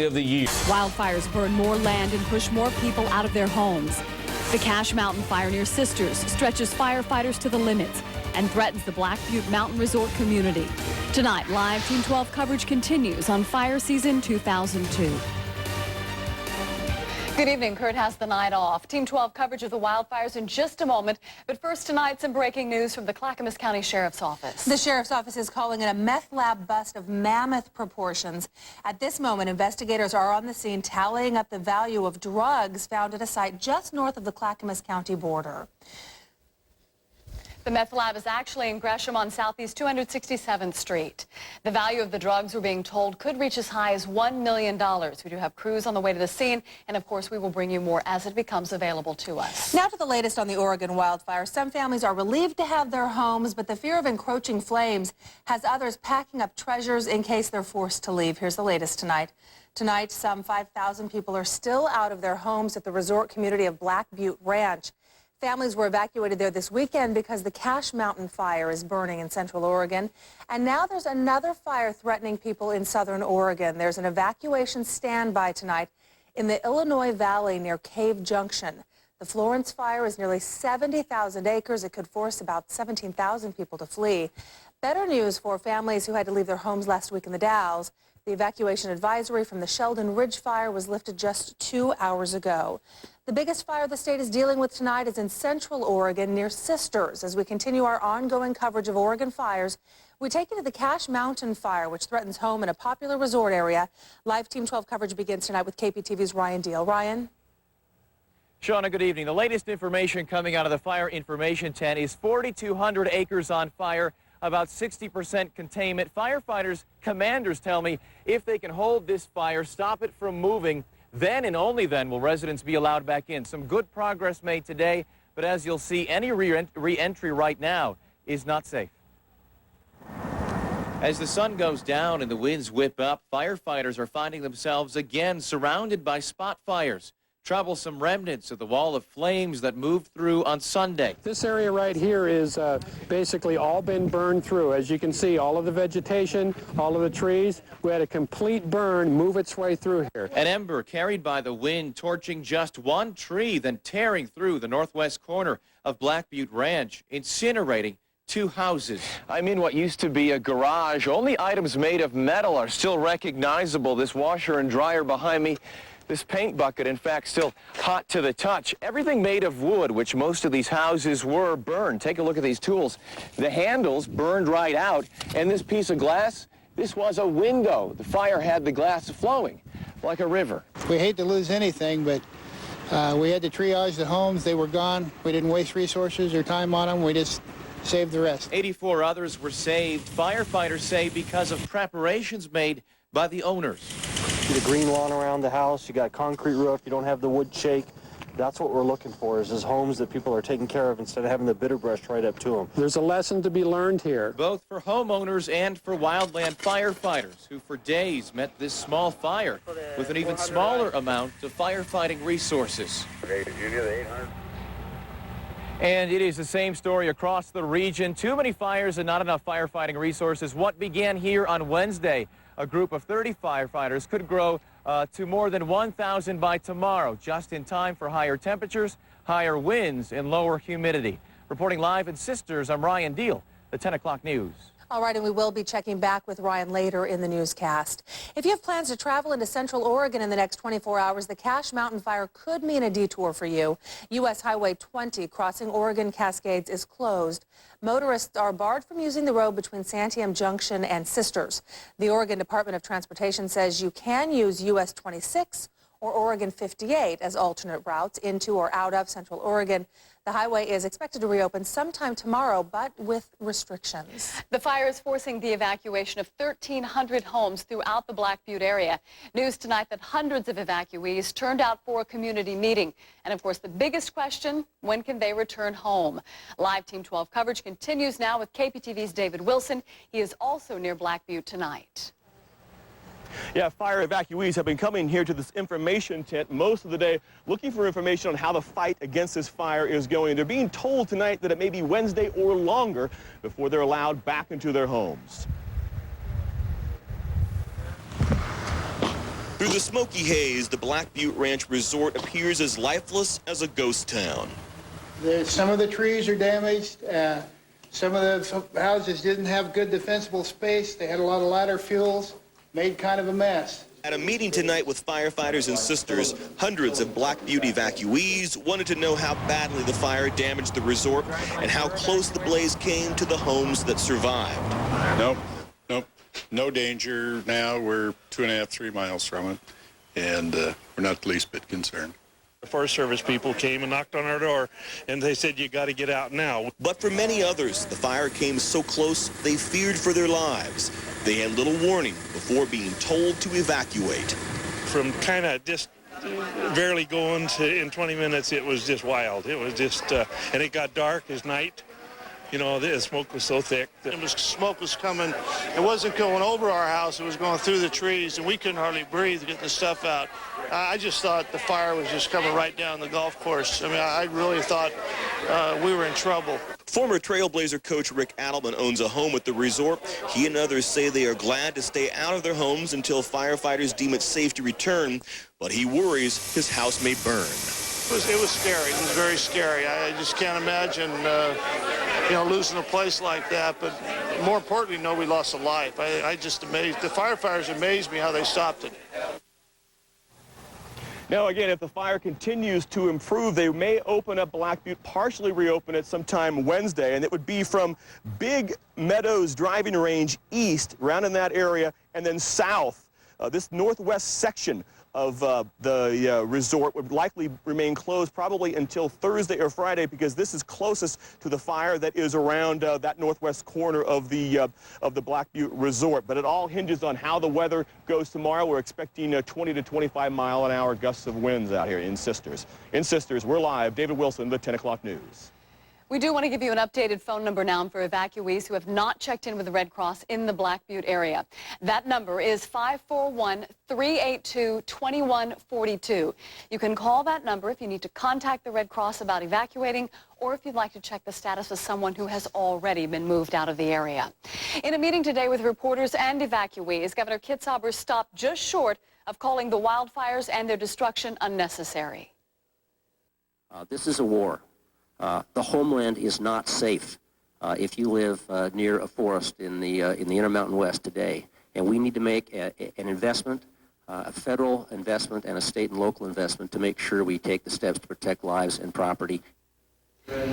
of the year. Wildfires burn more land and push more people out of their homes. The Cache Mountain fire near Sisters stretches firefighters to the limits and threatens the Black Butte Mountain Resort community. Tonight, live Team 12 coverage continues on fire season 2002. Good evening. Kurt has the night off. Team 12 coverage of the wildfires in just a moment. But first tonight, some breaking news from the Clackamas County Sheriff's Office. The Sheriff's Office is calling it a meth lab bust of mammoth proportions. At this moment, investigators are on the scene tallying up the value of drugs found at a site just north of the Clackamas County border. The meth lab is actually in Gresham on Southeast 267th Street. The value of the drugs, we're being told, could reach as high as $1 million. We do have crews on the way to the scene, and of course we will bring you more as it becomes available to us. Now to the latest on the Oregon wildfire. Some families are relieved to have their homes, but the fear of encroaching flames has others packing up treasures in case they're forced to leave. Here's the latest tonight. Tonight, some 5,000 people are still out of their homes at the resort community of Black Butte Ranch. Families were evacuated there this weekend because the Cache Mountain fire is burning in central Oregon. And now there's another fire threatening people in southern Oregon. There's an evacuation standby tonight in the Illinois Valley near Cave Junction. The Florence fire is nearly 70,000 acres. It could force about 17,000 people to flee. Better news for families who had to leave their homes last week in the Dalles. The evacuation advisory from the Sheldon Ridge fire was lifted just 2 hours ago. The biggest fire the state is dealing with tonight is in central Oregon near Sisters. As we continue our ongoing coverage of Oregon fires, we take you to the Cache Mountain fire, which threatens home in a popular resort area. Live Team 12 coverage begins tonight with KPTV's Ryan Deal. Ryan? Shauna, good evening. The latest information coming out of the Fire Information Tent is 4,200 acres on fire, about 60% containment. Firefighters, commanders tell me if they can hold this fire, stop it from moving, then and only then will residents be allowed back in. Some good progress made today, but as you'll see, any re-entry right now is not safe. As the sun goes down and the winds whip up, firefighters are finding themselves again surrounded by spot fires. Troublesome remnants of the wall of flames that moved through on Sunday. This area right here is basically all been burned through. As you can see, all of the vegetation, all of the trees, we had a complete burn move its way through here. An ember carried by the wind torching just one tree, then tearing through the northwest corner of Black Butte Ranch, incinerating 2 houses. I'm in what used to be a garage. Only items made of metal are still recognizable. This washer and dryer behind me, this paint bucket, in fact, still hot to the touch. Everything made of wood, which most of these houses were, burned. Take a look at these tools. The handles burned right out, and this piece of glass, this was a window. The fire had the glass flowing like a river. We hate to lose anything, but we had to triage the homes. They were gone. We didn't waste resources or time on them. We just saved the rest. 84 others were saved. Firefighters say because of preparations made by the owners. The green lawn around the house, you got concrete roof, you don't have the wood shake. That's what we're looking for, is homes that people are taking care of instead of having the bitter brush right up to them. There's a lesson to be learned here. Both for homeowners and for wildland firefighters who for days met this small fire with an even smaller amount of firefighting resources. And it is the same story across the region. Too many fires and not enough firefighting resources. What began here on Wednesday, a group of 30 firefighters, could grow to more than 1,000 by tomorrow, just in time for higher temperatures, higher winds, and lower humidity. Reporting live in Sisters, I'm Ryan Deal, the 10 o'clock news. All right, and we will be checking back with Ryan later in the newscast. If you have plans to travel into central Oregon in the next 24 hours, the Cache Mountain fire could mean a detour for you. U.S. Highway 20 crossing Oregon Cascades is closed. Motorists are barred from using the road between Santiam Junction and Sisters. The Oregon Department of Transportation says you can use U.S. 26 or Oregon 58 as alternate routes into or out of central Oregon. The highway is expected to reopen sometime tomorrow, but with restrictions. The fire is forcing the evacuation of 1,300 homes throughout the Black Butte area. News tonight that hundreds of evacuees turned out for a community meeting. And of course, the biggest question, when can they return home? Live Team 12 coverage continues now with KPTV's David Wilson. He is also near Black Butte tonight. Yeah, fire evacuees have been coming here to this information tent most of the day looking for information on how the fight against this fire is going. They're being told tonight that it may be Wednesday or longer before they're allowed back into their homes. Through the smoky haze, the Black Butte Ranch Resort appears as lifeless as a ghost town. Some of the trees are damaged. Some of the houses didn't have good defensible space. They had a lot of ladder fuels, made kind of a mess. At a meeting tonight with firefighters and sisters, hundreds of Black Butte evacuees wanted to know how badly the fire damaged the resort and how close the blaze came to the homes that survived. Nope, no danger now. We're 2.5, 3 miles from it, and we're not the least bit concerned. The Forest Service people came and knocked on our door, and they said, you got to get out now. But for many others, the fire came so close they feared for their lives. They had little warning before being told to evacuate. From kind of just barely going to, in 20 minutes, it was just wild. It was just, and it got dark as night. You know, the smoke was so thick. Smoke was coming. It wasn't going over our house. It was going through the trees, and we couldn't hardly breathe getting the stuff out. I just thought the fire was just coming right down the golf course. I mean, I really thought we were in trouble. Former Trailblazer coach Rick Adelman owns a home at the resort. He and others say they are glad to stay out of their homes until firefighters deem it safe to return, but he worries his house may burn. It was scary. It was very scary. I just can't imagine, losing a place like that. But more importantly, we lost a life. I just amazed. The firefighters amazed me how they stopped it. Now, again, if the fire continues to improve, they may open up Black Butte, partially reopen it sometime Wednesday, and it would be from Big Meadows driving range east, around in that area, and then south. This northwest section of the resort would likely remain closed probably until Thursday or Friday, because this is closest to the fire that is around that northwest corner of the Black Butte Resort. But it all hinges on how the weather goes tomorrow. We're expecting 20 to 25 mile-an-hour gusts of winds out here in Sisters. In Sisters, we're live. David Wilson, the 10 o'clock news. We do want to give you an updated phone number now for evacuees who have not checked in with the Red Cross in the Black Butte area. That number is 541-382-2142. You can call that number if you need to contact the Red Cross about evacuating, or if you'd like to check the status of someone who has already been moved out of the area. In a meeting today with reporters and evacuees, Governor Kitzhaber stopped just short of calling the wildfires and their destruction unnecessary. This is a war. The homeland is not safe if you live near a forest in the Intermountain West today. And we need to make an investment, a federal investment and a state and local investment to make sure we take the steps to protect lives and property.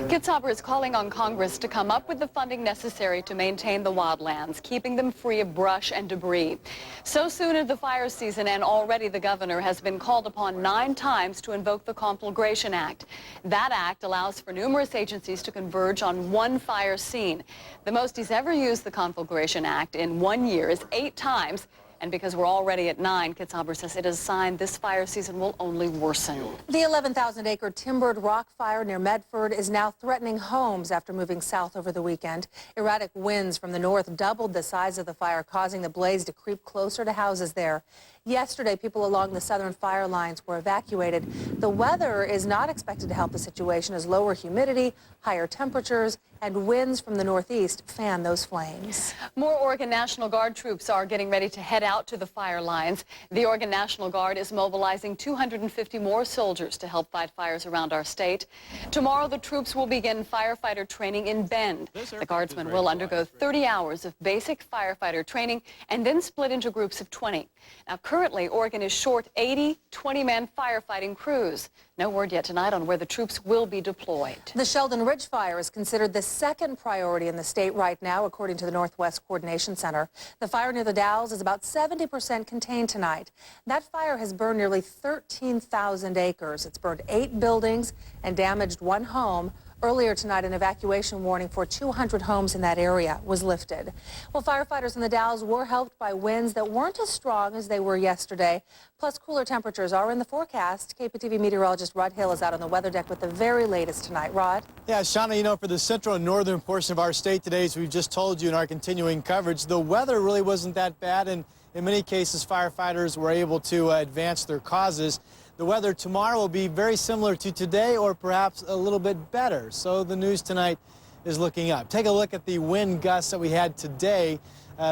Kitzhaber is calling on Congress to come up with the funding necessary to maintain the wildlands, keeping them free of brush and debris. So soon into the fire season, and already the governor has been called upon 9 times to invoke the Conflagration Act. That act allows for numerous agencies to converge on one fire scene. The most he's ever used the Conflagration Act in 1 year is 8 times. And because we're already at 9, Kitzhaber says it is a sign this fire season will only worsen. The 11,000-acre timbered rock fire near Medford is now threatening homes after moving south over the weekend. Erratic winds from the north doubled the size of the fire, causing the blaze to creep closer to houses there. Yesterday, people along the southern fire lines were evacuated. The weather is not expected to help the situation as lower humidity, higher temperatures, and winds from the northeast fan those flames. More Oregon National Guard troops are getting ready to head out to the fire lines. The Oregon National Guard is mobilizing 250 more soldiers to help fight fires around our state. Tomorrow, the troops will begin firefighter training in Bend. The Guardsmen will undergo 30 hours of basic firefighter training and then split into groups of 20. Now, currently, Oregon is short 80 20-man firefighting crews. No word yet tonight on where the troops will be deployed. The Sheldon Ridge fire is considered the second priority in the state right now, according to the Northwest Coordination Center. The fire near the Dalles is about 70% contained tonight. That fire has burned nearly 13,000 acres. It's burned 8 buildings and damaged 1 home. Earlier tonight, an evacuation warning for 200 homes in that area was lifted. Well, firefighters in the Dalles were helped by winds that weren't as strong as they were yesterday. Plus, cooler temperatures are in the forecast. KPTV meteorologist Rod Hill is out on the weather deck with the very latest tonight. Rod? Yeah, Shauna, for the central and northern portion of our state today, as we've just told you in our continuing coverage, the weather really wasn't that bad, and in many cases, firefighters were able to advance their causes. The weather tomorrow will be very similar to today, or perhaps a little bit better. So the news tonight is looking up. Take a look at the wind gusts that we had today.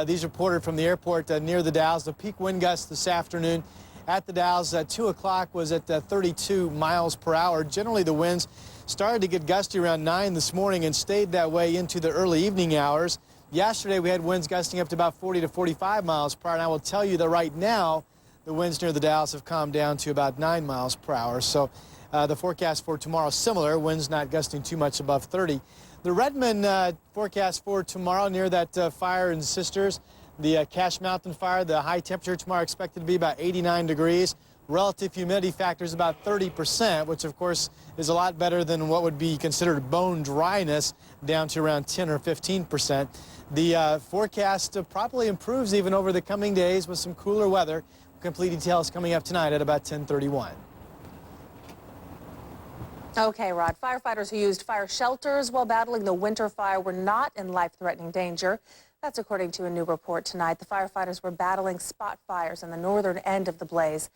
These reported from the airport near the Dalles. The peak wind gusts this afternoon, at the Dalles at 2 o'clock was at 32 miles per hour. Generally, the winds started to get gusty around 9 this morning and stayed that way into the early evening hours. Yesterday, we had winds gusting up to about 40 to 45 miles per hour, and I will tell you that right now, the winds near the Dalles have calmed down to about 9 miles per hour. So the forecast for tomorrow is similar, winds not gusting too much above 30. The Redmond forecast for tomorrow near that fire in Sisters, the Cache Mountain fire, the high temperature tomorrow expected to be about 89 degrees. Relative humidity factor is about 30%, which of course is a lot better than what would be considered bone dryness, down to around 10 or 15%. The forecast probably improves even over the coming days with some cooler weather. Complete details coming up tonight at about 10:31. Okay, Rod. Firefighters who used fire shelters while battling the winter fire were not in life-threatening danger. That's according to a new report tonight. The firefighters were battling spot fires in the northern end of the blaze.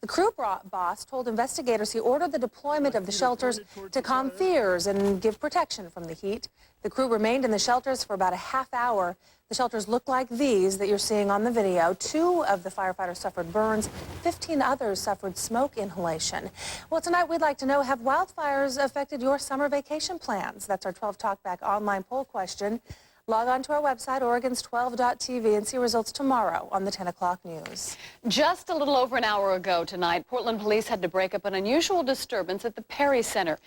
The crew boss told investigators he ordered the deployment of the shelters to calm fears and give protection from the heat. The crew remained in the shelters for about a half hour. The shelters look like these that you're seeing on the video. 2 of the firefighters suffered burns. 15 others suffered smoke inhalation. Well, tonight we'd like to know, have wildfires affected your summer vacation plans? That's our 12 Talkback online poll question. Log on to our website, Oregons12.tv, and see results tomorrow on the 10 o'clock news. Just a little over an hour ago tonight, Portland police had to break up an unusual disturbance at the Perry Center.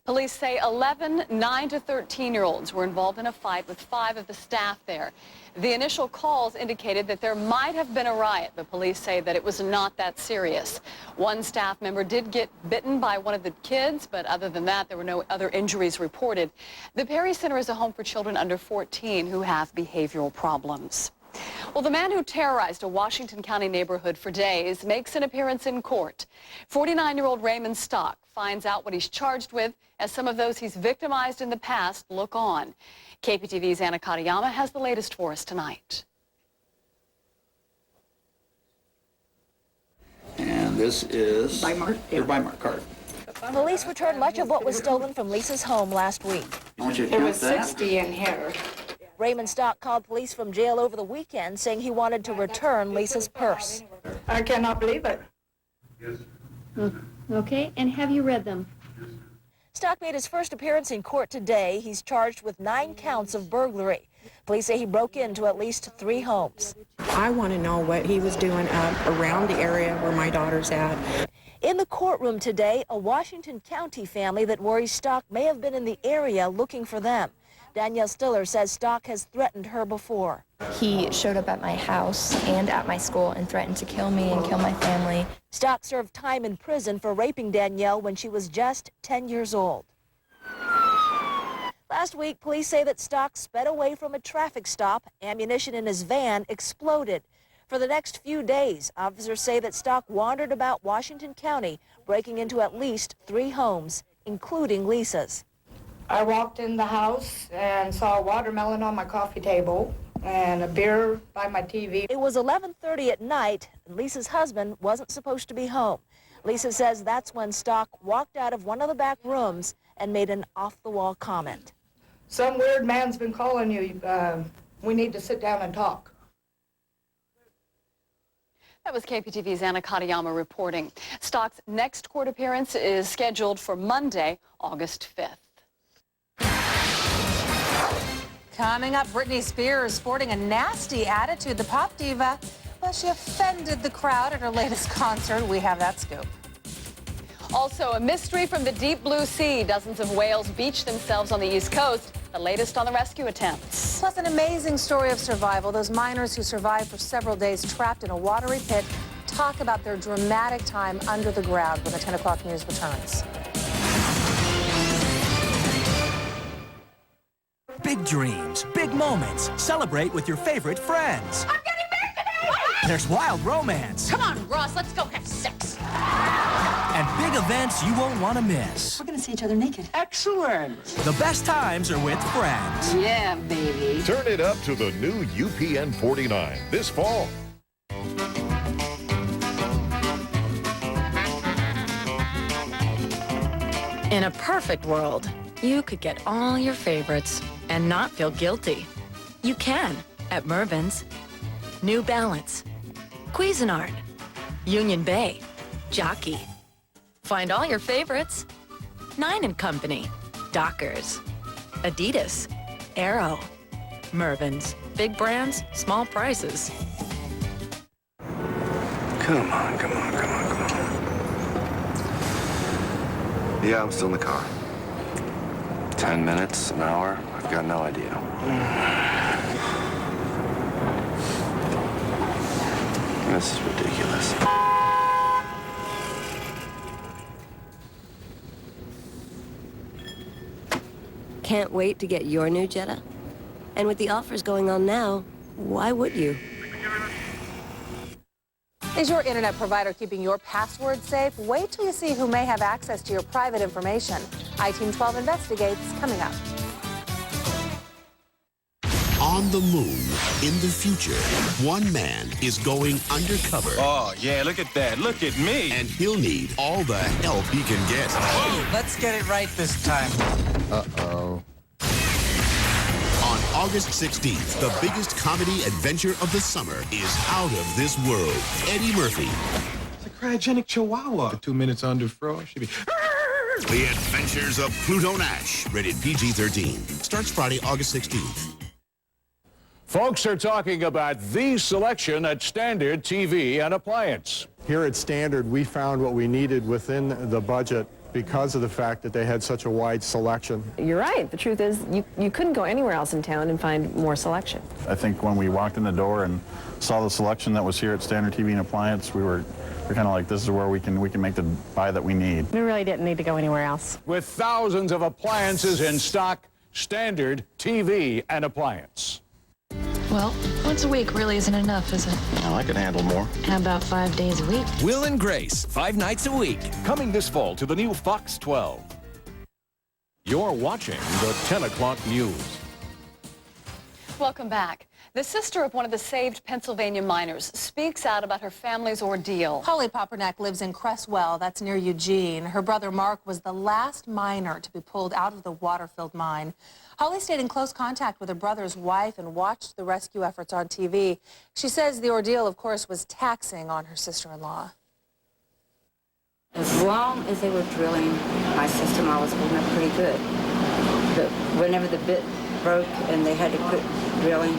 Police say 11 9 to 13-year-olds were involved in a fight with 5 of the staff there. The initial calls indicated that there might have been a riot, but police say that it was not that serious. One staff member did get bitten by one of the kids, but other than that, there were no other injuries reported. The Perry Center is a home for children under 14 who have behavioral problems. Well, the man who terrorized a Washington County neighborhood for days makes an appearance in court. 49-year-old Raymond Stock finds out what he's charged with as some of those he's victimized in the past look on. KPTV's Anna Katayama has the latest for us tonight. And this is your Mark card. Police returned much of what was stolen from Lisa's home last week. I want you to There count was that. 60 in here. Raymond Stock called police from jail over the weekend saying he wanted to return Lisa's purse. I cannot believe it. Okay, and have you read them? Stock made his first appearance in court today. He's charged with 9 counts of burglary. Police say he broke into at least 3 homes. I want to know what he was doing around the area where my daughter's at. In the courtroom today, a Washington County family that worries Stock may have been in the area looking for them. Danielle Stiller says Stock has threatened her before. He showed up at my house and at my school and threatened to kill me and kill my family. Stock served time in prison for raping Danielle when she was just 10 years old. Last week, police say that Stock sped away from a traffic stop. Ammunition in his van exploded. For the next few days, officers say that Stock wandered about Washington County, breaking into at least 3 homes, including Lisa's. I walked in the house and saw a watermelon on my coffee table and a beer by my TV. It was 11:30 at night, and Lisa's husband wasn't supposed to be home. Lisa says that's when Stock walked out of one of the back rooms and made an off-the-wall comment. Some weird man's been calling you. We need to sit down and talk. That was KPTV's Anna Katayama reporting. Stock's next court appearance is scheduled for Monday, August 5th. Coming up, Britney Spears sporting a nasty attitude. The pop diva, well, she offended the crowd at her latest concert. We have that scoop. Also, a mystery from the deep blue sea. Dozens of whales beached themselves on the East Coast. The latest on the rescue attempts. Plus, an amazing story of survival. Those miners who survived for several days trapped in a watery pit talk about their dramatic time under the ground when the 10 o'clock news returns. Big dreams, big moments. Celebrate with your favorite friends. I'm getting married today! There's wild romance. Come on, Ross, let's go have sex. And big events you won't want to miss. We're going to see each other naked. Excellent. The best times are with friends. Yeah, baby. Turn it up to the new UPN 49 this fall. In a perfect world, you could get all your favorites and not feel guilty. You can at Mervyn's. New Balance, Cuisinart, Union Bay, Jockey. Find all your favorites. 9 & Company, Dockers, Adidas, Arrow, Mervyn's. Big brands, small prices. Come on. Yeah, I'm still in the car. 10 minutes, an hour, I've got no idea. This is ridiculous. Can't wait to get your new Jetta? And with the offers going on now, why would you? Is your internet provider keeping your password safe? Wait till you see who may have access to your private information. I-Team 12 investigates, coming up. On the moon, in the future, one man is going undercover. Oh, yeah, look at that. Look at me. And he'll need all the help he can get. Let's get it right this time. Uh-oh. On August 16th, the biggest comedy adventure of the summer is Out of This World. Eddie Murphy. It's a cryogenic chihuahua. For 2 minutes under fro, should be... The Adventures of Pluto Nash, rated PG-13. Starts Friday, August 16th. Folks are talking about the selection at Standard TV and Appliance. Here at Standard, we found what we needed within the budget because of the fact that they had such a wide selection. You're right. The truth is you couldn't go anywhere else in town and find more selection. I think when we walked in the door and saw the selection that was here at Standard TV and Appliance, we're kind of like, this is where we can make the buy that we need. We really didn't need to go anywhere else. With thousands of appliances in stock, Standard TV and Appliance. Well, once a week really isn't enough, is it? Well, I can handle more. How about 5 days a week? Will and Grace, 5 nights a week. Coming this fall to the new Fox 12. You're watching the 10 o'clock news. Welcome back. The sister of one of the saved Pennsylvania miners speaks out about her family's ordeal. Holly Papernak lives in Cresswell, that's near Eugene. Her brother Mark was the last miner to be pulled out of the water-filled mine. Holly stayed in close contact with her brother's wife and watched the rescue efforts on TV. She says the ordeal, of course, was taxing on her sister-in-law. As long as they were drilling, my sister-in-law was holding up pretty good. But whenever the bit broke and they had to quit drilling,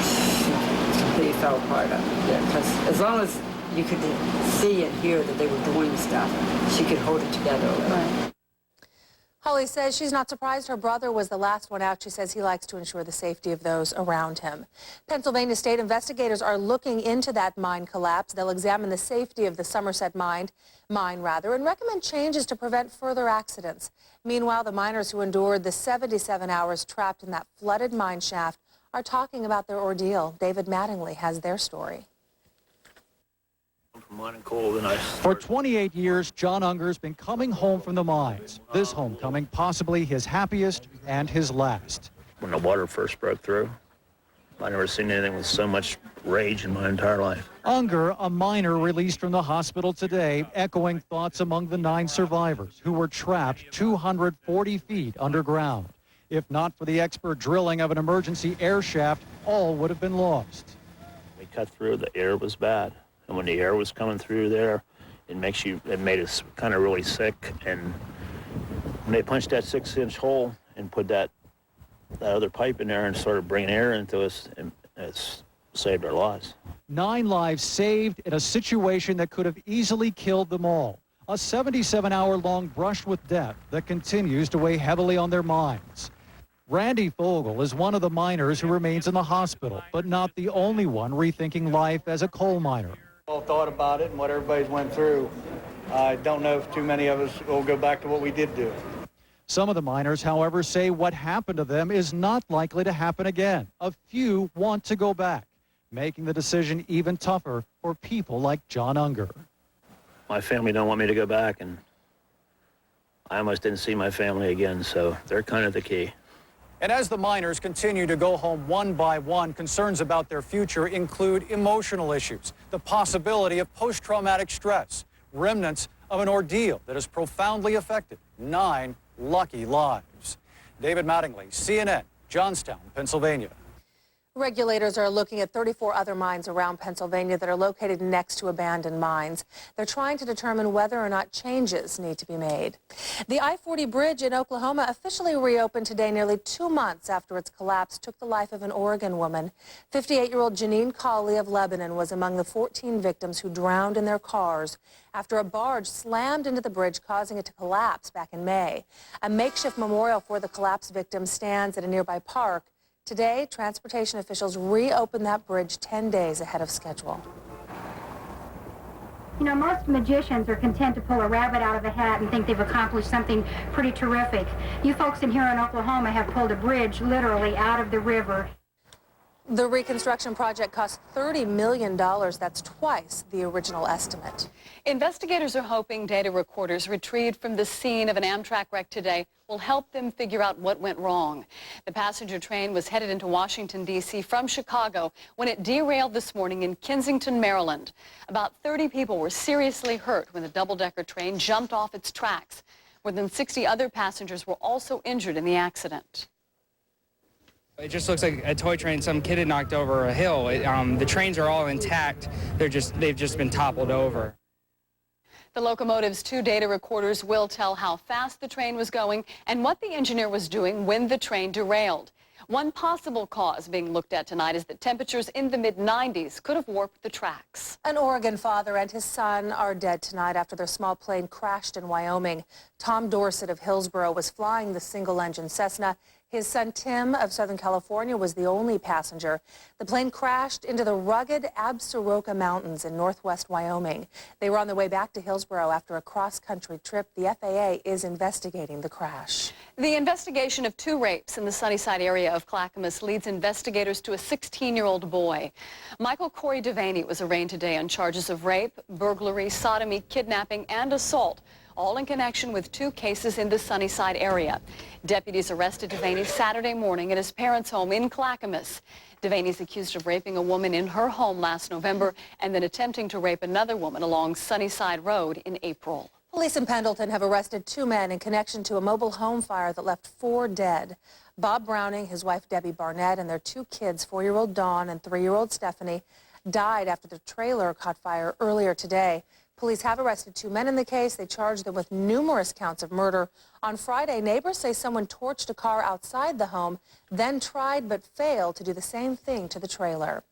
she completely fell apart up there. Because as long as you could see and hear that they were doing stuff, she could hold it together a little. Right. Holly says she's not surprised her brother was the last one out. She says he likes to ensure the safety of those around him. Pennsylvania state investigators are looking into that mine collapse. They'll examine the safety of the Somerset mine, and recommend changes to prevent further accidents. Meanwhile, the miners who endured the 77 hours trapped in that flooded mine shaft are talking about their ordeal. David Mattingly has their story. For 28 years, John Unger's been coming home from the mines. This homecoming possibly his happiest and his last. When the water first broke through, I've never seen anything with so much rage in my entire life. Unger, a miner released from the hospital today, echoing thoughts among the 9 survivors who were trapped 240 feet underground. If not for the expert drilling of an emergency air shaft, all would have been lost. We cut through, the air was bad. And when the air was coming through there, it made us kind of really sick. And when they punched that 6-inch hole and put that other pipe in there and started bringing air into us, it's saved our lives. 9 lives saved in a situation that could have easily killed them all. A 77-hour-long brush with death that continues to weigh heavily on their minds. Randy Fogel is one of the miners who remains in the hospital, but not the only one rethinking life as a coal miner. All thought about it and what everybody's went through. I don't know if too many of us will go back to what we did do. Some of the miners, however, say what happened to them is not likely to happen again. A few want to go back, making the decision even tougher for people like John Unger. My family don't want me to go back, and I almost didn't see my family again, so they're kind of the key. And as the miners continue to go home one by one, concerns about their future include emotional issues, the possibility of post-traumatic stress, remnants of an ordeal that has profoundly affected 9 lucky lives. David Mattingly, CNN, Johnstown, Pennsylvania. Regulators are looking at 34 other mines around Pennsylvania that are located next to abandoned mines. They're trying to determine whether or not changes need to be made. The I-40 bridge in Oklahoma officially reopened today, nearly 2 months after its collapse took the life of an Oregon woman. 58-year-old Janine Cawley of Lebanon was among the 14 victims who drowned in their cars after a barge slammed into the bridge, causing it to collapse back in May. A makeshift memorial for the collapse victims stands at a nearby park. Today, transportation officials reopened that bridge 10 days ahead of schedule. You know, most magicians are content to pull a rabbit out of a hat and think they've accomplished something pretty terrific. You folks in here in Oklahoma have pulled a bridge literally out of the river. The reconstruction project cost $30 million. That's twice the original estimate. Investigators are hoping data recorders retrieved from the scene of an Amtrak wreck today will help them figure out what went wrong. The passenger train was headed into Washington, D.C. from Chicago when it derailed this morning in Kensington, Maryland. About 30 people were seriously hurt when the double-decker train jumped off its tracks. More than 60 other passengers were also injured in the accident. It just looks like a toy train some kid had knocked over a hill. The trains are all intact. They've just been toppled over. The locomotive's 2 data recorders will tell how fast the train was going and what the engineer was doing when the train derailed. One possible cause being looked at tonight is that temperatures in the mid-90s could have warped the tracks. An Oregon father and his son are dead tonight after their small plane crashed in Wyoming. Tom Dorsett of Hillsboro was flying the single-engine Cessna. His son Tim of Southern California was the only passenger. The plane crashed into the rugged Absaroka Mountains in northwest Wyoming. They were on their way back to Hillsboro after a cross-country trip. The FAA is investigating the crash. The investigation of 2 rapes in the Sunnyside area of Clackamas leads investigators to a 16-year-old boy. Michael Corey Devaney was arraigned today on charges of rape, burglary, sodomy, kidnapping, and assault, all in connection with 2 cases in the Sunnyside area. Deputies arrested Devaney Saturday morning at his parents' home in Clackamas. Devaney's accused of raping a woman in her home last November and then attempting to rape another woman along Sunnyside Road in April. Police in Pendleton have arrested 2 men in connection to a mobile home fire that left 4 dead. Bob Browning, his wife Debbie Barnett, and their 2 kids, 4-year-old Dawn and 3-year-old Stephanie, died after the trailer caught fire earlier today. Police have arrested 2 men in the case. They charged them with numerous counts of murder. On Friday, neighbors say someone torched a car outside the home, then tried but failed to do the same thing to the trailer.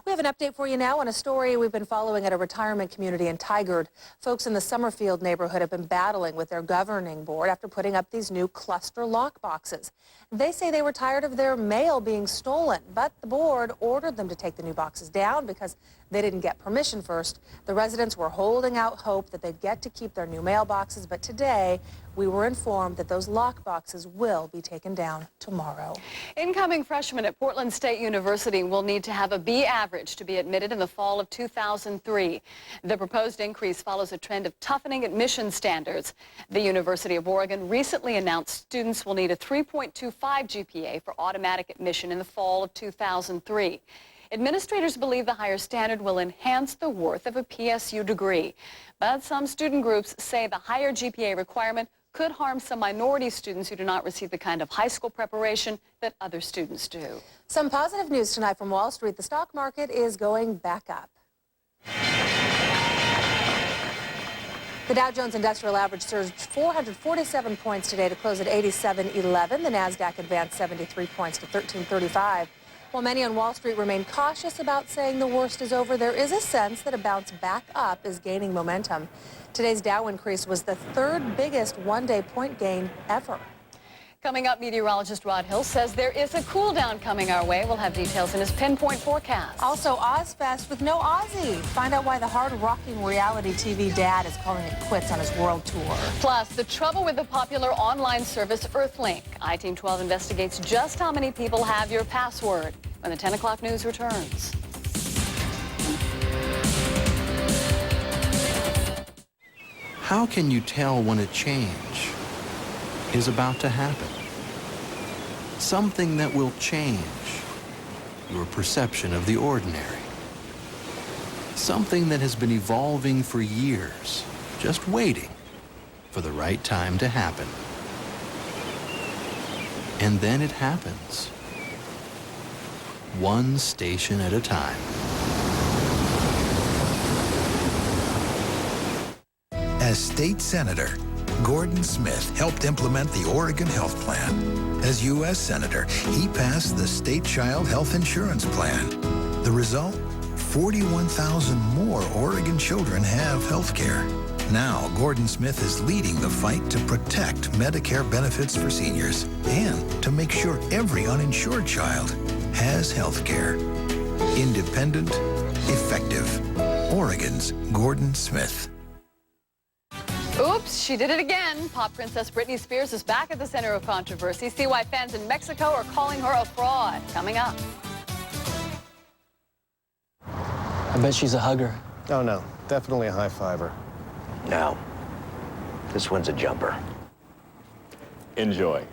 We have an update for you now on a story we've been following at a retirement community in Tigard. Folks in the Summerfield neighborhood have been battling with their governing board after putting up these new cluster lock boxes. They say they were tired of their mail being stolen, but the board ordered them to take the new boxes down because they didn't get permission first. The residents were holding out hope that they'd get to keep their new mailboxes, but today we were informed that those lock boxes will be taken down tomorrow. Incoming freshmen at Portland State University will need to have a B average to be admitted in the fall of 2003. The proposed increase follows a trend of toughening admission standards. The University of Oregon recently announced students will need a 3.25 GPA for automatic admission in the fall of 2003. Administrators believe the higher standard will enhance the worth of a PSU degree. But some student groups say the higher GPA requirement could harm some minority students who do not receive the kind of high school preparation that other students do. Some positive news tonight from Wall Street. The stock market is going back up. The Dow Jones Industrial Average surged 447 points today to close at 87.11. The Nasdaq advanced 73 points to 1335. While many on Wall Street remain cautious about saying the worst is over, there is a sense that a bounce back up is gaining momentum. Today's Dow increase was the 3rd biggest one-day point gain ever. Coming up, meteorologist Rod Hill says there is a cool down coming our way. We'll have details in his pinpoint forecast. Also, Ozfest with no Ozzy. Find out why the hard-rocking reality TV dad is calling it quits on his world tour. Plus, the trouble with the popular online service Earthlink. I-Team 12 investigates just how many people have your password when the 10 o'clock news returns. How can you tell when a change is about to happen? Something that will change your perception of the ordinary. Something that has been evolving for years, just waiting for the right time to happen. And then it happens. one station at a time. As state senator, Gordon Smith helped implement the Oregon Health Plan. As U.S. Senator, he passed the State Child Health Insurance Plan. The result? 41,000 more Oregon children have health care. Now, Gordon Smith is leading the fight to protect Medicare benefits for seniors and to make sure every uninsured child has health care. Independent, effective. Oregon's Gordon Smith. Oops, she did it again. Pop princess Britney Spears is back at the center of controversy. See why fans in Mexico are calling her a fraud. Coming up. I bet she's a hugger. Oh, no. Definitely a high fiver. No. This one's a jumper. Enjoy.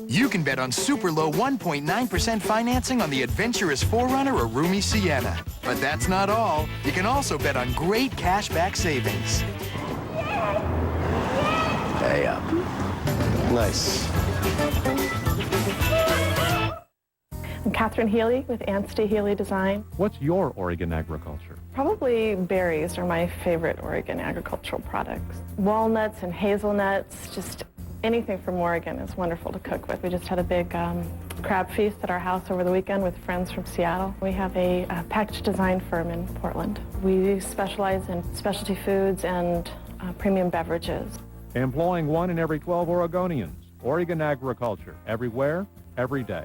You can bet on super low 1.9% financing on the adventurous 4Runner or roomy Sienna. But that's not all. You can also bet on great cashback savings. Hey up. Nice. I'm Catherine Healy with Anstey Healy Design. What's your Oregon agriculture? Probably berries are my favorite Oregon agricultural products. Walnuts and hazelnuts, just anything from Oregon is wonderful to cook with. We just had a big crab feast at our house over the weekend with friends from Seattle. We have a package design firm in Portland. We specialize in specialty foods and premium beverages. Employing 1 in every 12 Oregonians. Oregon agriculture, everywhere, every day.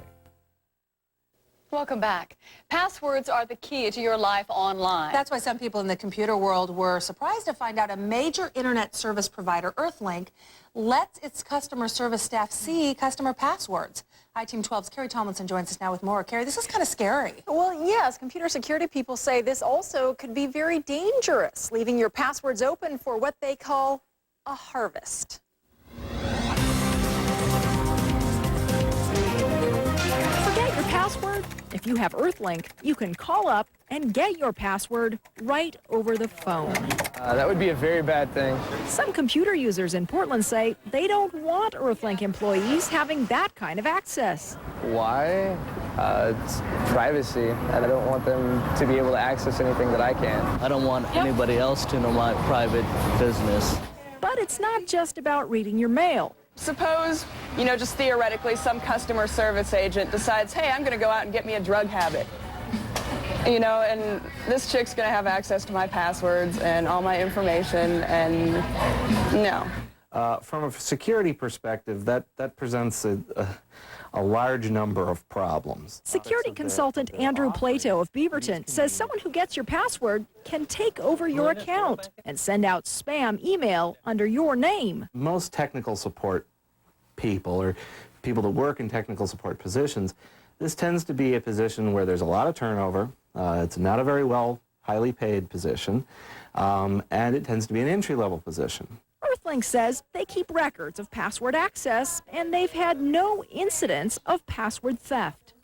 Welcome back. Passwords are the key to your life online. That's why some people in the computer world were surprised to find out a major internet service provider, Earthlink, lets its customer service staff see customer passwords. iTeam 12's Carrie Tomlinson joins us now with more. Carrie, this is kind of scary. Well, yes, computer security people say this also could be very dangerous, leaving your passwords open for what they call a harvest. Forget your password? If you have Earthlink, you can call up and get your password right over the phone. That would be a very bad thing. Some computer users in Portland say they don't want Earthlink employees having that kind of access. Why? It's privacy, and I don't want them to be able to access anything that I can. I don't want anybody else to know my private business. But it's not just about reading your mail. Suppose, just theoretically, some customer service agent decides, hey, I'm going to go out and get me a drug habit. And this chick's going to have access to my passwords and all my information, and no. From a security perspective, that presents a large number of problems. Security consultant Andrew Plato of Beaverton says someone who gets your password can take over your account and send out spam email under your name. Most technical support people or people that work in technical support positions, this tends to be a position where there's a lot of turnover. It's not a very highly paid position, and it tends to be an entry-level position. Earthlink says they keep records of password access, and they've had no incidents of password theft.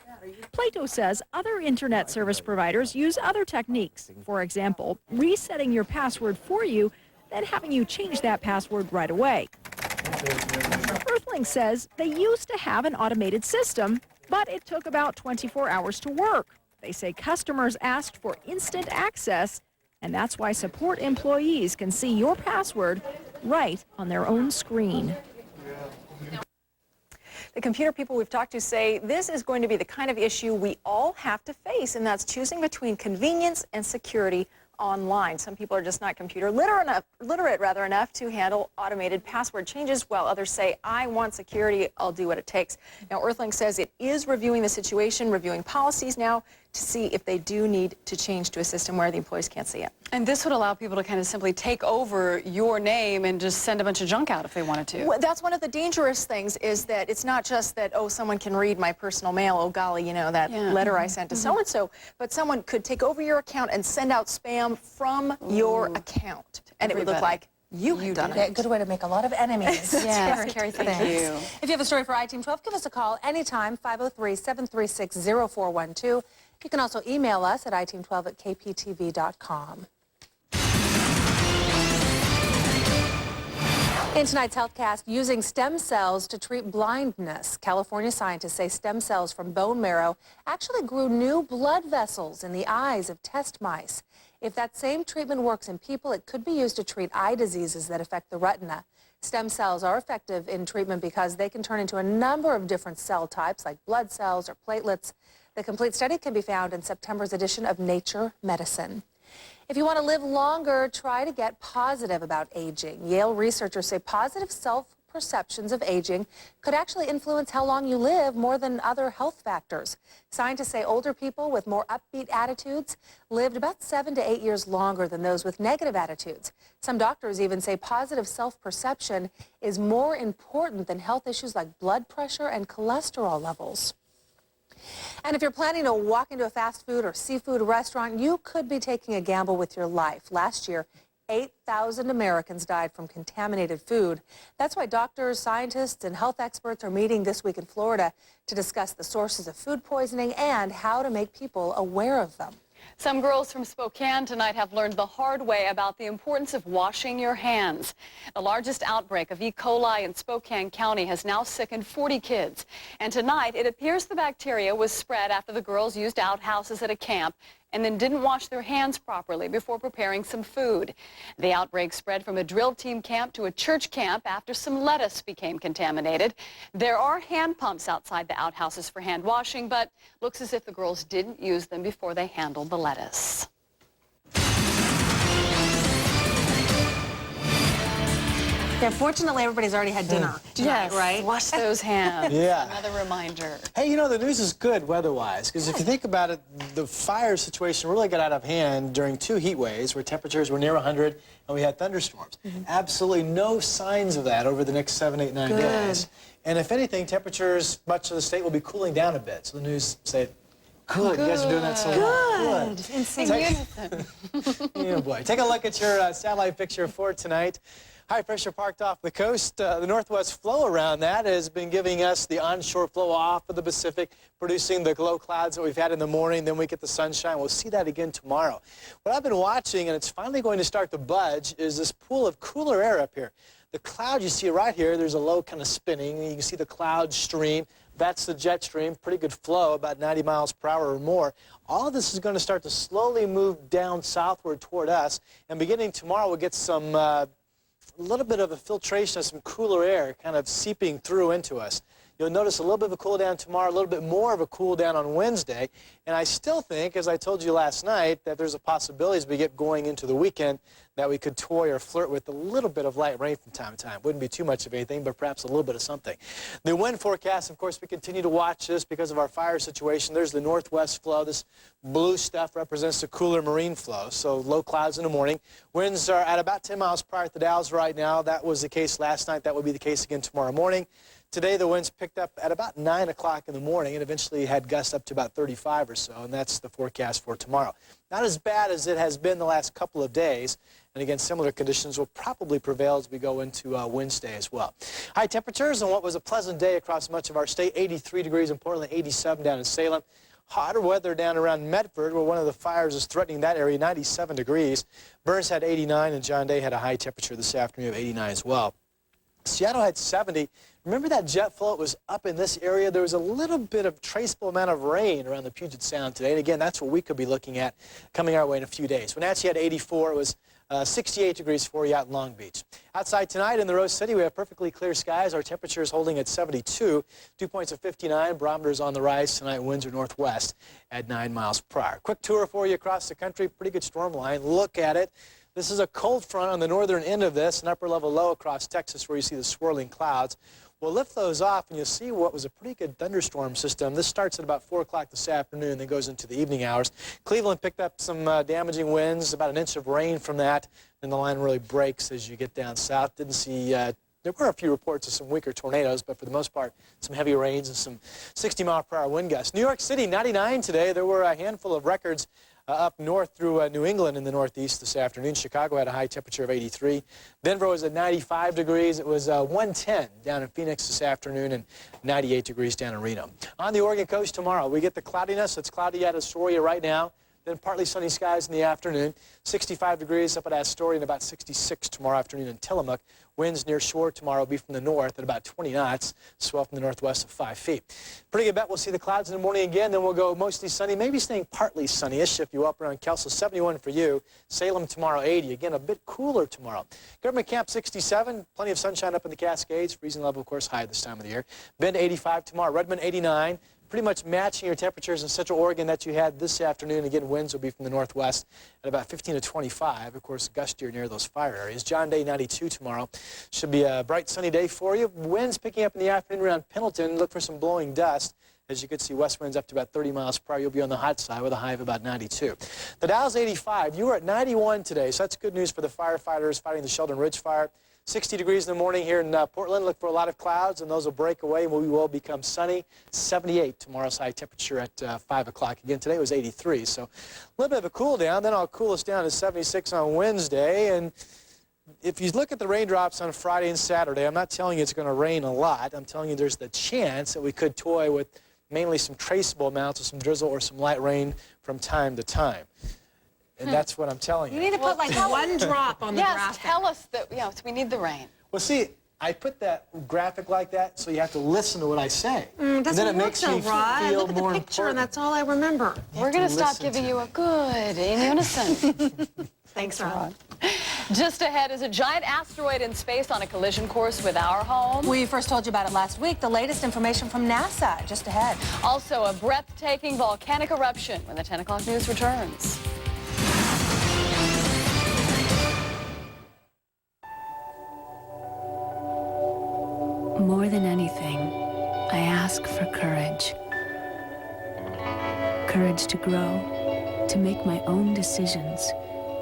Plato says other internet service providers use other techniques. For example, resetting your password for you, then having you change that password right away. Earthlink says they used to have an automated system, but it took about 24 hours to work. They say customers asked for instant access, and that's why support employees can see your password right on their own screen. The computer people we've talked to say this is going to be the kind of issue we all have to face, and that's choosing between convenience and security online. Some people are just not computer literate enough to handle automated password changes, while others say, I want security, I'll do what it takes. Now, Earthlink says it is reviewing the situation, reviewing policies now to see if they do need to change to a system where the employees can't see it. And this would allow people to kind of simply take over your name and just send a bunch of junk out if they wanted to. Well, that's one of the dangerous things, is that it's not just that, oh, someone can read my personal mail, oh golly, that letter I sent to so-and-so, but someone could take over your account and send out spam from your account. And it would look like you had done it. Good way to make a lot of enemies. Yes, Carrie, thank you. If you have a story for iTeam 12, give us a call anytime, 503-736-0412. You can also email us at iteam12@kptv.com. In tonight's HealthCast, using stem cells to treat blindness. California scientists say stem cells from bone marrow actually grew new blood vessels in the eyes of test mice. If that same treatment works in people, it could be used to treat eye diseases that affect the retina. Stem cells are effective in treatment because they can turn into a number of different cell types like blood cells or platelets. The complete study can be found in September's edition of Nature Medicine. If you want to live longer, try to get positive about aging. Yale researchers say positive self-perceptions of aging could actually influence how long you live more than other health factors. Scientists say older people with more upbeat attitudes lived about 7 to 8 years longer than those with negative attitudes. Some doctors even say positive self-perception is more important than health issues like blood pressure and cholesterol levels. And if you're planning to walk into a fast food or seafood restaurant, you could be taking a gamble with your life. Last year, 8,000 Americans died from contaminated food. That's why doctors, scientists, and health experts are meeting this week in Florida to discuss the sources of food poisoning and how to make people aware of them. Some girls from Spokane tonight have learned the hard way about the importance of washing your hands. The largest outbreak of E. coli in Spokane County has now sickened 40 kids. And tonight, it appears the bacteria was spread after the girls used outhouses at a camp and then didn't wash their hands properly before preparing some food. The outbreak spread from a drill team camp to a church camp after some lettuce became contaminated. There are hand pumps outside the outhouses for hand washing, but looks as if the girls didn't use them before they handled the lettuce. Yeah, fortunately, everybody's already had dinner tonight, right? Wash those hands. Yeah. Another reminder. Hey, you know, the news is good weather-wise, because if you think about it, the fire situation really got out of hand during 2 heat waves where temperatures were near 100 and we had thunderstorms. Absolutely no signs of that over the next 7, 8, 9 days. And if anything, temperatures, much of the state will be cooling down a bit. So the news say, good. You guys are doing that so well. Good. Insane. Oh boy. Take a look at your satellite picture for tonight. High pressure parked off the coast. The northwest flow around that has been giving us the onshore flow off of the Pacific, producing the low clouds that we've had in the morning. Then we get the sunshine. We'll see that again tomorrow. What I've been watching, and it's finally going to start to budge, is this pool of cooler air up here. The cloud you see right here, there's a low kind of spinning. You can see the cloud stream. That's the jet stream. Pretty good flow, about 90 miles per hour or more. All of this is going to start to slowly move down southward toward us. And beginning tomorrow, we'll get some a little bit of a filtration of some cooler air kind of seeping through into us. You'll notice a little bit of a cool down tomorrow, a little bit more of a cool down on Wednesday. And I still think, as I told you last night, that there's a possibility as we get going into the weekend that we could toy or flirt with a little bit of light rain from time to time. Wouldn't be too much of anything, but perhaps a little bit of something. The wind forecast, of course, we continue to watch this because of our fire situation. There's the northwest flow. This blue stuff represents the cooler marine flow, so low clouds in the morning. Winds are at about 10 miles per hour at the Dalles right now. That was the case last night. That will be the case again tomorrow morning. Today, the winds picked up at about 9 o'clock in the morning and eventually had gusts up to about 35 or so, and that's the forecast for tomorrow. Not as bad as it has been the last couple of days, and again, similar conditions will probably prevail as we go into Wednesday as well. High temperatures on what was a pleasant day across much of our state, 83 degrees in Portland, 87 down in Salem. Hotter weather down around Medford, where one of the fires is threatening that area, 97 degrees. Burns had 89, and John Day had a high temperature this afternoon of 89 as well. Seattle had 70. Remember that jet float was up in this area? There was a little bit of traceable amount of rain around the Puget Sound today. And again, that's what we could be looking at coming our way in a few days. Wenatchee had 84. It was 68 degrees for you out in Long Beach. Outside tonight in the Rose City, we have perfectly clear skies. Our temperature is holding at 72. Dew points of 59. Barometers on the rise tonight. Winds are northwest at 9 miles per hour. Quick tour for you across the country. Pretty good storm line. Look at it. This is a cold front on the northern end of this, an upper level low across Texas where you see the swirling clouds. We'll lift those off and you'll see what was a pretty good thunderstorm system. This starts at about 4 o'clock this afternoon, then goes into the evening hours. Cleveland picked up some damaging winds, about an inch of rain from that, and the line really breaks as you get down south. Didn't see, there were a few reports of some weaker tornadoes, but for the most part, some heavy rains and some 60-mile-per-hour wind gusts. New York City, 99 today. There were a handful of records up north through New England in the northeast this afternoon. Chicago had a high temperature of 83. Denver was at 95 degrees. It was 110 down in Phoenix this afternoon and 98 degrees down in Reno. On the Oregon coast tomorrow, we get the cloudiness. It's cloudy at Astoria right now. then partly sunny skies in the afternoon. 65 degrees up at Astoria and about 66 tomorrow afternoon in Tillamook. Winds near shore tomorrow will be from the north at about 20 knots, swell from the northwest of 5 feet. Pretty good bet we'll see the clouds in the morning again, then we'll go mostly sunny, maybe staying partly sunny-ish if you up around Kelso. 71 for you. Salem tomorrow 80. Again, a bit cooler tomorrow. Government Camp 67, plenty of sunshine up in the Cascades. Freezing level, of course, high at this time of the year. Bend 85 tomorrow. Redmond 89. Pretty much matching your temperatures in Central Oregon that you had this afternoon. Again, winds will be from the northwest at about 15 to 25. Of course, gustier near those fire areas. John Day 92 tomorrow. Should be a bright sunny day for you. Winds picking up in the afternoon around Pendleton. Look for some blowing dust. As you can see, west winds up to about 30 miles per hour. You'll be on the hot side with a high of about 92. The Dow's 85. You were at 91 today, so that's good news for the firefighters fighting the Sheldon Ridge fire. 60 degrees in the morning here in Portland. Look for a lot of clouds, and those will break away, and we will become sunny. 78 tomorrow's high temperature at 5 o'clock. Again, today was 83, so a little bit of a cool down. Then I'll cool us down to 76 on Wednesday. And if you look at the raindrops on Friday and Saturday, I'm not telling you it's going to rain a lot. I'm telling you there's the chance that we could toy with mainly some traceable amounts of some drizzle or some light rain from time to time. And that's what I'm telling you. You need to put like one drop on the graphic. Yes, tell us that, we need the rain. Well, see, I put that graphic like that so you have to listen to what I say. Doesn't and then it work makes so, me Rod. I feel look at the more picture and important. that's all I remember. We're going to stop giving you a good in unison. Thanks, Rod. Just ahead is a giant asteroid in space on a collision course with our home. We first told you about it last week. The latest information from NASA just ahead. Also, a breathtaking volcanic eruption when the 10 o'clock news returns. More than anything, I ask for courage. Courage to grow, to make my own decisions,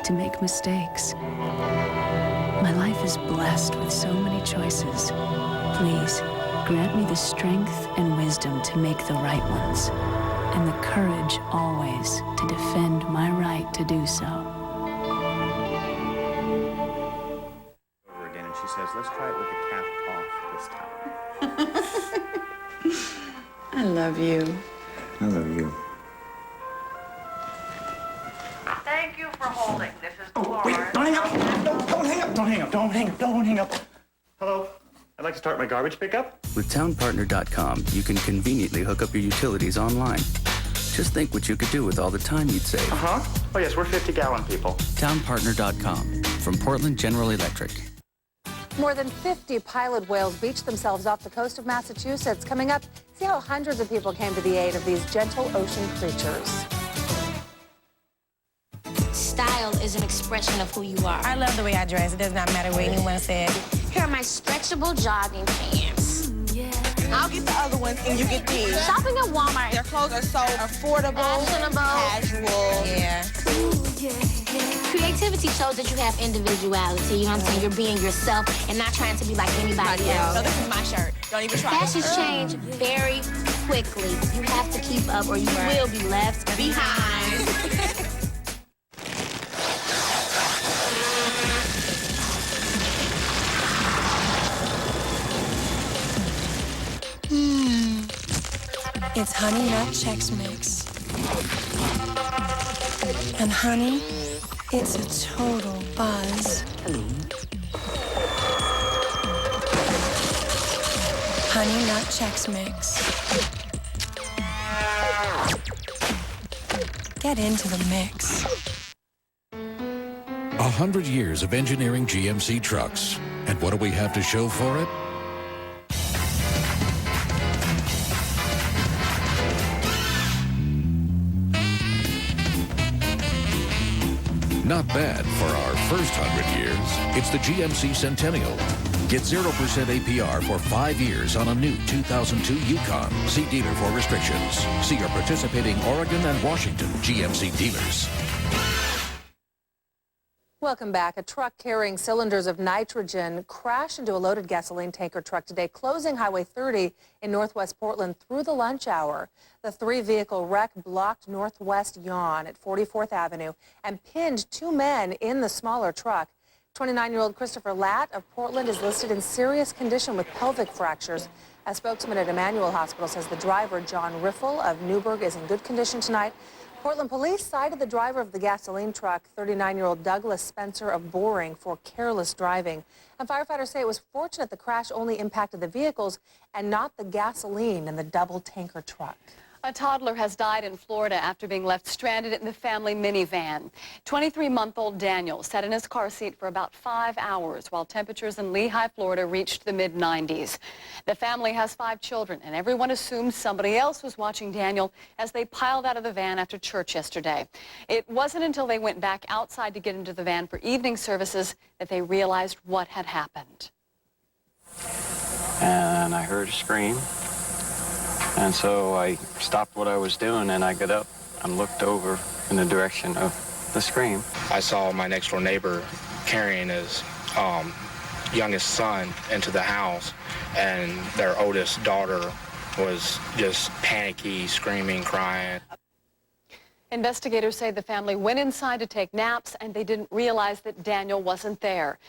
to make mistakes. My life is blessed with so many choices. Please, grant me the strength and wisdom to make the right ones, and the courage always to defend my right to do so. Over again, and she says, let's try it with the cap off this time. I love you. I love you. Thank you for holding. This is Wait, don't hang up! Don't hang up! Don't hang up! Don't hang up! Don't hang up! Hello? I'd like to start my garbage pickup. With TownPartner.com, you can conveniently hook up your utilities online. Just think what you could do with all the time you'd save. Uh-huh. Oh, yes, we're 50-gallon people. TownPartner.com from Portland General Electric. More than 50 pilot whales beached themselves off the coast of Massachusetts. Coming up, see how hundreds of people came to the aid of these gentle ocean creatures. Style is an expression of who you are. I love the way I dress. It does not matter what anyone says. Here are my stretchable jogging pants. I'll get the other ones and you get these. Shopping at Walmart. Their clothes are so affordable, casual. Yeah. Creativity shows that you have individuality. You know what I'm saying? You're being yourself and not trying to be like anybody else. So this is my shirt. Don't even try. Fashions change very quickly. You have to keep up or you will be left behind. It's Honey Nut Chex Mix. And honey, it's a total buzz. Honey Nut Chex Mix. Get into the mix. 100 years of engineering GMC trucks. And what do we have to show for it? Not bad for our first 100 years. It's the GMC Centennial. Get 0% APR for 5 years on a new 2002 Yukon. See dealer for restrictions. See your participating Oregon and Washington GMC dealers. Welcome back. A truck carrying cylinders of nitrogen crashed into a loaded gasoline tanker truck today, closing Highway 30 in northwest Portland through the lunch hour. The 3-vehicle wreck blocked northwest Yawn at 44th Avenue and pinned 2 men in the smaller truck. 29-year-old Christopher Latt of Portland is listed in serious condition with pelvic fractures. A spokesman at Emmanuel Hospital says the driver, John Riffle of Newburgh, is in good condition tonight. Portland police cited the driver of the gasoline truck, 39-year-old Douglas Spencer of Boring, for careless driving. And firefighters say it was fortunate the crash only impacted the vehicles and not the gasoline in the double tanker truck. A toddler has died in Florida after being left stranded in the family minivan. 23-month-old Daniel sat in his car seat for about 5 hours while temperatures in Lehigh, Florida reached the mid-90s. The family has 5 children, and everyone assumed somebody else was watching Daniel as they piled out of the van after church yesterday. It wasn't until they went back outside to get into the van for evening services that they realized what had happened. And I heard a scream. And so I stopped what I was doing and I got up and looked over in the direction of the scream. I saw my next door neighbor carrying his youngest son into the house, and their oldest daughter was just panicky, screaming, crying. Investigators say the family went inside to take naps and they didn't realize that Daniel wasn't there.